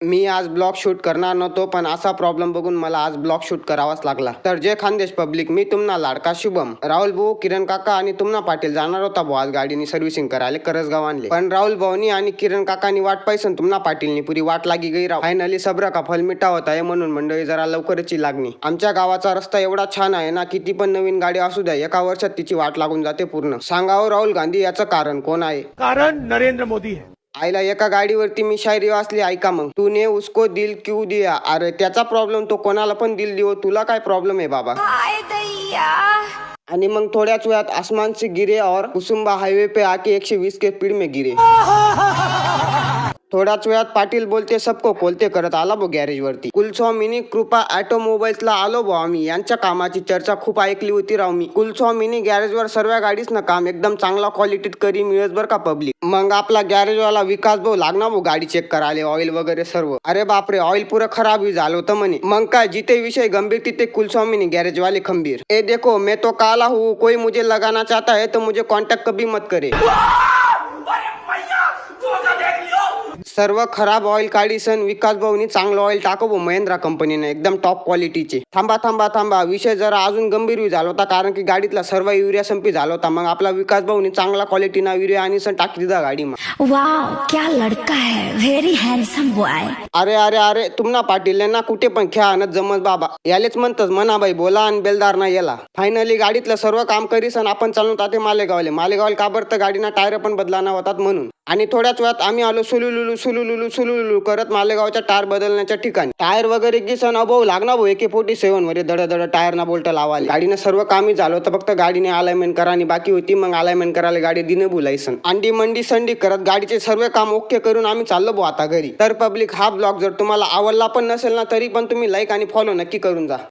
मी आज blog shoot करणार नव्हतो, पण असा प्रॉब्लेम बघून मला आज ब्लॉग शूट करावाच लागला. तर जय खानदेश पब्लिक, मी तुम्हाला लाडका शुभम, राहुल भाऊ, किरण काका आणि तुम्हाला पाटील जाणार होता भाऊ आज गाडीनी सर्व्हिसिंग करायला करसगाव आणले. पण राहुल भाऊनी आणि किरण काकानी वाट पाहिसन तुम्हाला पाटीलनी पुरी वाट लागी गई राव. फायनली सब्र का फल मिठा होता आहे, म्हणून मंडळी जरा लवकरच लागणी. आमच्या गावाचा रस्ता एवढा छान आहे ना, किती पण नवीन गाडी असू द्या एका वर्षात तिची वाट लागून जाते पूर्ण. सांगावं राहुल गांधी याचं कारण कोण आहे? कारण नरेंद्र मोदी है. आईला एका गाडीवरती मी शायरी वाचली, ऐका मग. तूने उसको दिल क्यों दिया? अरे त्याचा प्रॉब्लेम तो कोणाला पण दिल देऊ, तुला काय प्रॉब्लेम आहे बाबा? आणि मग थोड्याच वेळात आसमान से गिरे और कुसुम्बा हाईवे पे आके 120 के स्पीड में गिरे. थोड्याच वेळात पाटील बोलते सबको खोलते करत आला भो गॅरेज वरती. कुलस्वामिनी कृपा ऑटोमोबाईल्सला आलो भाऊ आम्ही. यांच्या कामाची चर्चा खूप ऐकली होती राव मी. कुलस्वामिनी गॅरेजवर सर्व गाडीच ना काम एकदम चांगला क्वालिटीत करी मिळत बर का पब्लिक. मग आपला गॅरेजवाला विकास भाऊ लागणार भाऊ गाडी चेक करायला, ऑइल वगैरे सर्व. अरे बापरे, ऑइल पुरं खराब ही झालं होतं म्हणे. मग काय, जिथे विषय गंभीर तिथे कुलस्वामिनी गॅरेज वाले खंबीर. ए देखो मैं तो काला हूँ, कोई मुझे लगाना चाहता है तो मुझे कॉन्टॅक्ट कभी मत करे. सर्व खराब ऑइल काढी सन विकास भाऊनी चांगलं ऑइल टाकव महिंद्रा कंपनीने एकदम टॉप क्वालिटीचे. थांबा थांबा थांबा, विषय जरा अजून गंभीर झाला होता, कारण की गाडीतला सर्व युरिया संपी झाला होता. मग आपला विकास भाऊनी चांगला क्वालिटीना युरिया आणि सन टाकी दिला गाडी. वाव, क्या लड़का है, व्हेरी हँडसम बॉय. अरे अरे अरे, तुम्हाला पाटील ना कुठे पण खेळा आणत जमत बाबा. यालेच म्हणतच म्हणा बाई बोला आणि बेलदार ना याला. फायनली गाडीतलं सर्व काम करीस आणि आपण चालून ताते मालेगावले का बरं तर गाडीना टायर पण बदलाना होतात म्हणून. आणि थोड्याच वेळात आम्ही आलो सुलुलुलू करत मालेगावच्या टायर बदलण्याच्या ठिकाणी. टायर वगैरे किसन अभाऊ लागणार भाऊ AK-47 वर दड टायर ना बोल्ट लावाले. गाडीनं सर्व कामी झालं होतं, फक्त गाडीने अलाइनमेंट करा आणि बाकी होती. मग अलाइनमेंट करायला गाडी दिने बुलायसन. अंडी मंडी संडी करत गाडीचे सर्व काम ओके करून आम्ही चाललो भाऊ आता घरी. तर पब्लिक, हा ब्लॉग जर तुम्हाला आवडला पण नसेल ना, तरी पण तुम्ही लाईक आणि फॉलो नक्की करून जा.